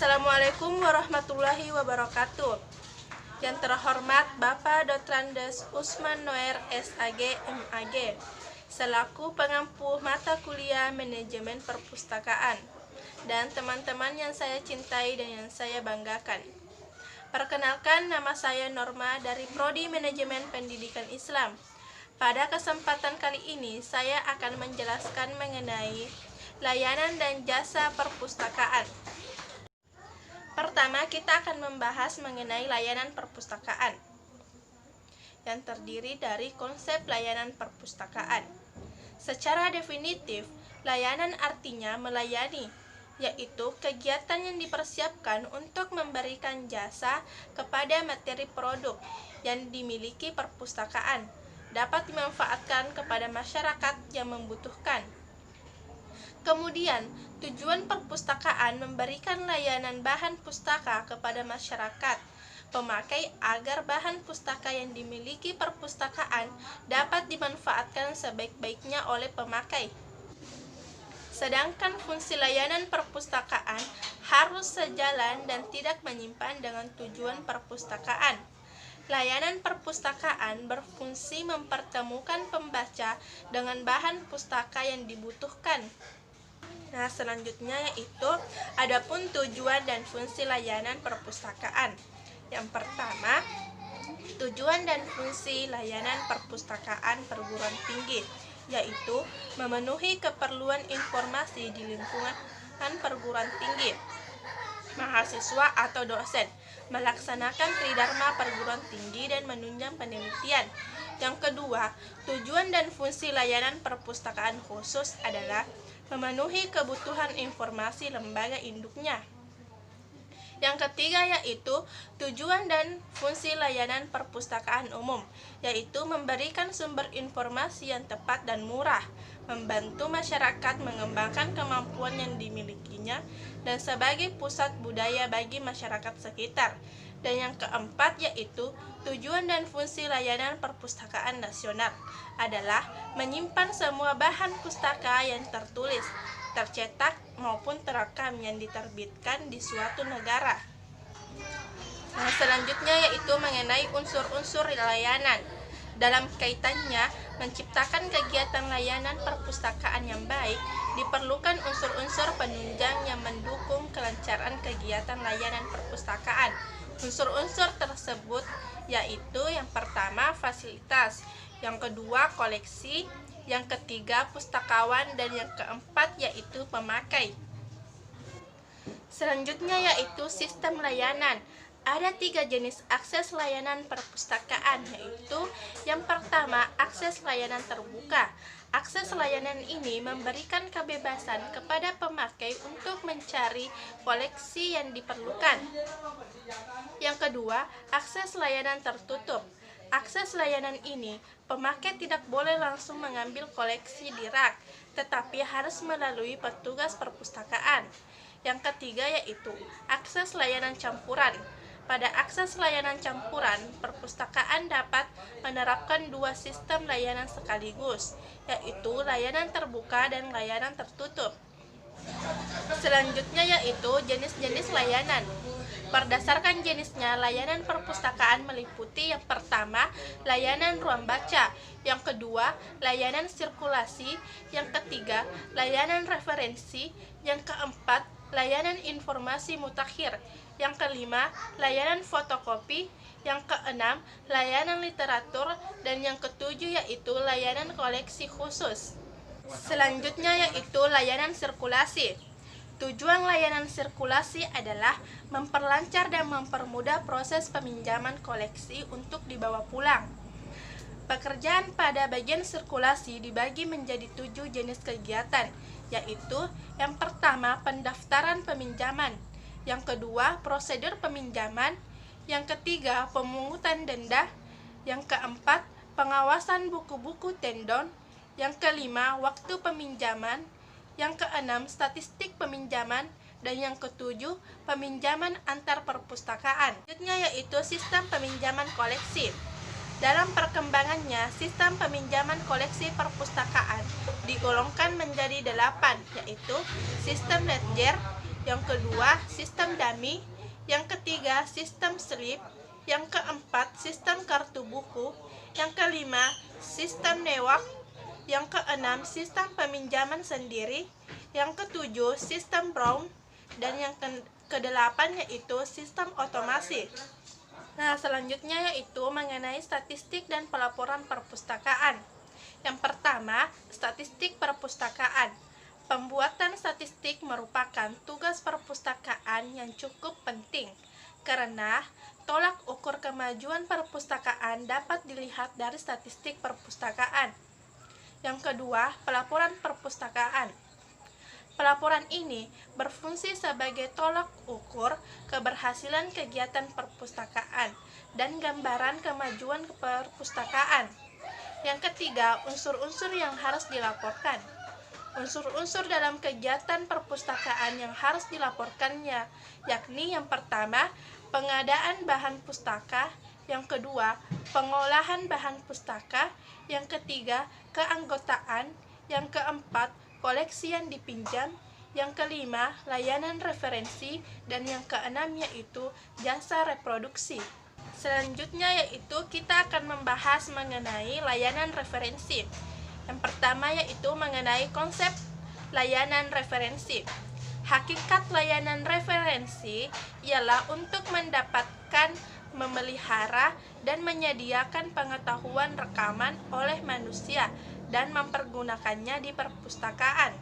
Assalamualaikum warahmatullahi wabarakatuh. Yang terhormat Bapak Dotrandes Usman Noer SAG MAG selaku pengampu mata kuliah Manajemen Perpustakaan dan teman-teman yang saya cintai dan yang saya banggakan. Perkenalkan, nama saya Norma dari Prodi Manajemen Pendidikan Islam. Pada kesempatan kali ini saya akan menjelaskan mengenai layanan dan jasa perpustakaan. Pertama, kita akan membahas mengenai layanan perpustakaan yang terdiri dari konsep layanan perpustakaan. Secara definitif, layanan artinya melayani, yaitu kegiatan yang dipersiapkan untuk memberikan jasa kepada materi produk yang dimiliki perpustakaan, dapat dimanfaatkan kepada masyarakat yang membutuhkan. Kemudian, tujuan perpustakaan memberikan layanan bahan pustaka kepada masyarakat pemakai agar bahan pustaka yang dimiliki perpustakaan dapat dimanfaatkan sebaik-baiknya oleh pemakai. Sedangkan fungsi layanan perpustakaan harus sejalan dan tidak menyimpang dengan tujuan perpustakaan. Layanan perpustakaan berfungsi mempertemukan pembaca dengan bahan pustaka yang dibutuhkan. Nah, selanjutnya yaitu adapun tujuan dan fungsi layanan perpustakaan. Yang pertama, tujuan dan fungsi layanan perpustakaan perguruan tinggi, yaitu memenuhi keperluan informasi di lingkungan perguruan tinggi, mahasiswa atau dosen, melaksanakan tridharma perguruan tinggi dan menunjang penelitian. Yang kedua, tujuan dan fungsi layanan perpustakaan khusus adalah memenuhi kebutuhan informasi lembaga induknya. Yang ketiga yaitu tujuan dan fungsi layanan perpustakaan umum, yaitu memberikan sumber informasi yang tepat dan murah, membantu masyarakat mengembangkan kemampuan yang dimilikinya, dan sebagai pusat budaya bagi masyarakat sekitar. Dan yang keempat yaitu tujuan dan fungsi layanan perpustakaan nasional adalah menyimpan semua bahan pustaka yang tertulis, tercetak maupun terekam yang diterbitkan di suatu negara. Nah, selanjutnya yaitu mengenai unsur-unsur layanan. Dalam kaitannya menciptakan kegiatan layanan perpustakaan yang baik, diperlukan unsur-unsur penunjang yang mendukung kelancaran kegiatan layanan perpustakaan. Unsur-unsur tersebut yaitu yang pertama fasilitas, yang kedua koleksi, yang ketiga pustakawan, dan yang keempat yaitu pemakai. Selanjutnya yaitu sistem layanan. Ada 3 jenis akses layanan perpustakaan, yaitu yang pertama akses layanan terbuka. Akses layanan ini memberikan kebebasan kepada pemakai untuk mencari koleksi yang diperlukan. Yang kedua, akses layanan tertutup. Akses layanan ini, pemakai tidak boleh langsung mengambil koleksi di rak, tetapi harus melalui petugas perpustakaan. Yang ketiga yaitu akses layanan campuran. Pada akses layanan campuran, perpustakaan dapat menerapkan 2 sistem layanan sekaligus, yaitu layanan terbuka dan layanan tertutup. Selanjutnya yaitu jenis-jenis layanan. Berdasarkan jenisnya, layanan perpustakaan meliputi yang pertama, layanan ruang baca, yang kedua, layanan sirkulasi, yang ketiga, layanan referensi, yang keempat, layanan informasi mutakhir, yang kelima, layanan fotokopi, yang keenam, layanan literatur, dan yang ketujuh yaitu layanan koleksi khusus. Selanjutnya yaitu layanan sirkulasi. Tujuan layanan sirkulasi adalah memperlancar dan mempermudah proses peminjaman koleksi untuk dibawa pulang. Pekerjaan pada bagian sirkulasi dibagi menjadi 7 jenis kegiatan, yaitu yang pertama pendaftaran peminjaman, yang kedua prosedur peminjaman, yang ketiga pemungutan denda, yang keempat pengawasan buku-buku tendon, yang kelima waktu peminjaman, yang keenam statistik peminjaman, dan yang ketujuh peminjaman antar perpustakaan. Selanjutnya yaitu sistem peminjaman koleksi. Dalam perkembangannya, sistem peminjaman koleksi perpustakaan digolongkan menjadi 8, yaitu sistem ledger, yang kedua sistem dummy, yang ketiga sistem slip, yang keempat sistem kartu buku, yang kelima sistem newak, yang keenam sistem peminjaman sendiri, yang ketujuh sistem Brown, dan yang kedelapan yaitu sistem otomasi. Nah, selanjutnya yaitu mengenai statistik dan pelaporan perpustakaan. Yang pertama, statistik perpustakaan. Pembuatan statistik merupakan tugas perpustakaan yang cukup penting, karena tolak ukur kemajuan perpustakaan dapat dilihat dari statistik perpustakaan. Yang kedua, pelaporan perpustakaan. Pelaporan ini berfungsi sebagai tolak ukur keberhasilan kegiatan perpustakaan dan gambaran kemajuan perpustakaan. Yang ketiga, unsur-unsur yang harus dilaporkan. Unsur-unsur dalam kegiatan perpustakaan yang harus dilaporkannya, yakni yang pertama, pengadaan bahan pustaka, yang kedua, pengolahan bahan pustaka, yang ketiga, keanggotaan, yang keempat, koleksi yang dipinjam, yang kelima, layanan referensi, dan yang keenam yaitu jasa reproduksi. Selanjutnya yaitu kita akan membahas mengenai layanan referensi. Yang pertama yaitu mengenai konsep layanan referensi. Hakikat layanan referensi ialah untuk mendapatkan, memelihara, dan menyediakan pengetahuan rekaman oleh manusia dan mempergunakannya di perpustakaan.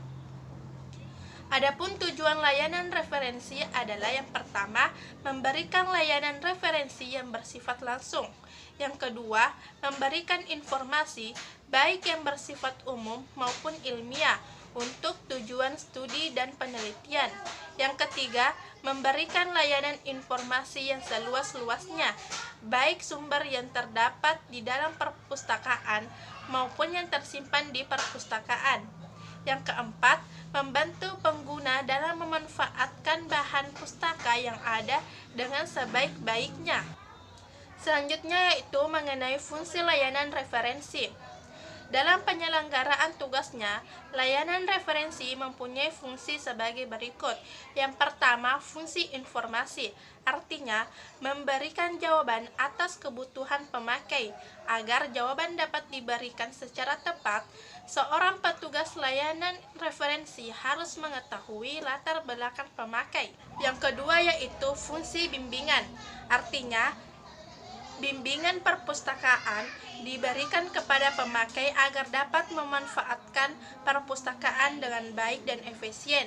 Adapun tujuan layanan referensi adalah yang pertama, memberikan layanan referensi yang bersifat langsung. Yang kedua, memberikan informasi baik yang bersifat umum maupun ilmiah untuk tujuan studi dan penelitian. Yang ketiga, memberikan layanan informasi yang seluas-luasnya, baik sumber yang terdapat di dalam perpustakaan maupun yang tersimpan di perpustakaan. Yang keempat, membantu pengguna dalam memanfaatkan bahan pustaka yang ada dengan sebaik-baiknya. Selanjutnya yaitu mengenai fungsi layanan referensi. Dalam penyelenggaraan tugasnya, layanan referensi mempunyai fungsi sebagai berikut. Yang pertama, fungsi informasi, artinya memberikan jawaban atas kebutuhan pemakai. Agar jawaban dapat diberikan secara tepat, seorang petugas layanan referensi harus mengetahui latar belakang pemakai. Yang kedua yaitu fungsi bimbingan, artinya bimbingan perpustakaan diberikan kepada pemakai agar dapat memanfaatkan perpustakaan dengan baik dan efisien.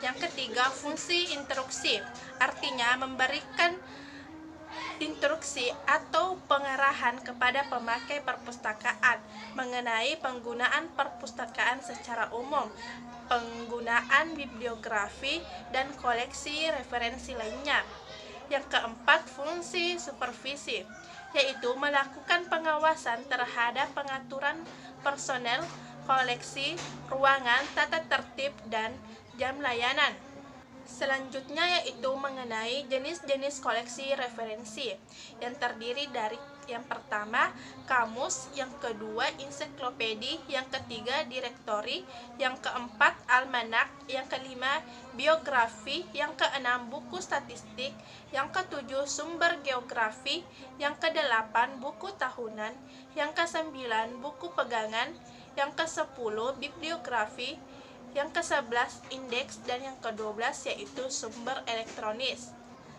Yang ketiga, fungsi instruksi, artinya memberikan instruksi atau pengarahan kepada pemakai perpustakaan mengenai penggunaan perpustakaan secara umum, penggunaan bibliografi, dan koleksi referensi lainnya. Yang keempat, fungsi supervisi, yaitu melakukan pengawasan terhadap pengaturan personel, koleksi, ruangan, tata tertib, dan jam layanan. Selanjutnya yaitu mengenai jenis-jenis koleksi referensi yang terdiri dari yang pertama kamus, yang kedua ensiklopedi, yang ketiga direktori, yang keempat almanak, yang kelima biografi, yang keenam buku statistik, yang ketujuh sumber geografi, yang kedelapan buku tahunan, yang kesembilan buku pegangan, yang kesepuluh bibliografi, yang ke-11 indeks, dan yang ke-12 yaitu sumber elektronis.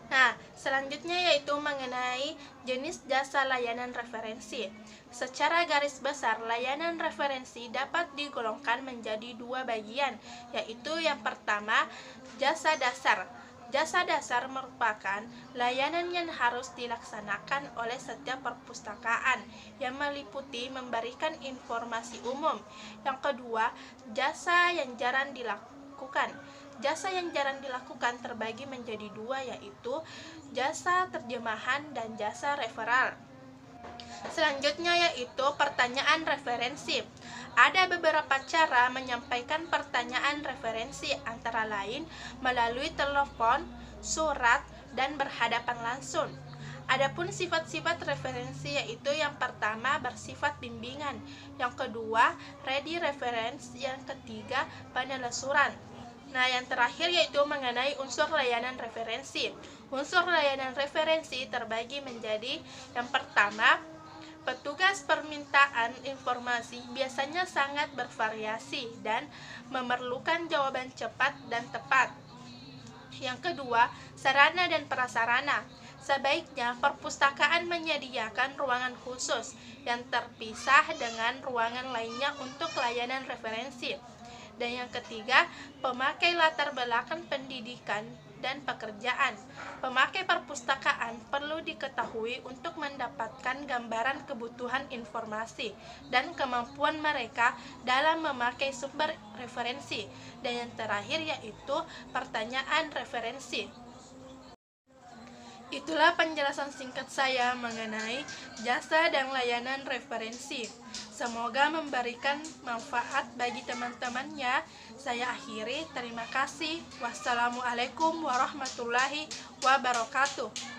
Nah, selanjutnya yaitu mengenai jenis jasa layanan referensi. Secara garis besar, layanan referensi dapat digolongkan menjadi dua bagian, yaitu yang pertama, jasa dasar. Jasa dasar merupakan layanan yang harus dilaksanakan oleh setiap perpustakaan yang meliputi memberikan informasi umum. Yang kedua, jasa yang jarang dilakukan. Jasa yang jarang dilakukan terbagi menjadi dua, yaitu jasa terjemahan dan jasa referral. Selanjutnya yaitu pertanyaan referensi. Ada beberapa cara menyampaikan pertanyaan referensi, antara lain melalui telepon, surat, dan berhadapan langsung. Adapun sifat-sifat referensi yaitu yang pertama bersifat bimbingan, yang kedua ready reference, yang ketiga penelusuran. Nah, yang terakhir yaitu mengenai unsur layanan referensi. Unsur layanan referensi terbagi menjadi yang pertama, petugas permintaan informasi biasanya sangat bervariasi dan memerlukan jawaban cepat dan tepat. Yang kedua, sarana dan prasarana. Sebaiknya perpustakaan menyediakan ruangan khusus yang terpisah dengan ruangan lainnya untuk layanan referensi. Dan yang ketiga, pemakai latar belakang pendidikan dan pekerjaan. Pemakai perpustakaan perlu diketahui untuk mendapatkan gambaran kebutuhan informasi dan kemampuan mereka dalam memakai sumber referensi. Dan yang terakhir yaitu pertanyaan referensi. Itulah penjelasan singkat saya mengenai jasa dan layanan referensi. Semoga memberikan manfaat bagi teman-temannya. Saya akhiri, terima kasih. Wassalamualaikum warahmatullahi wabarakatuh.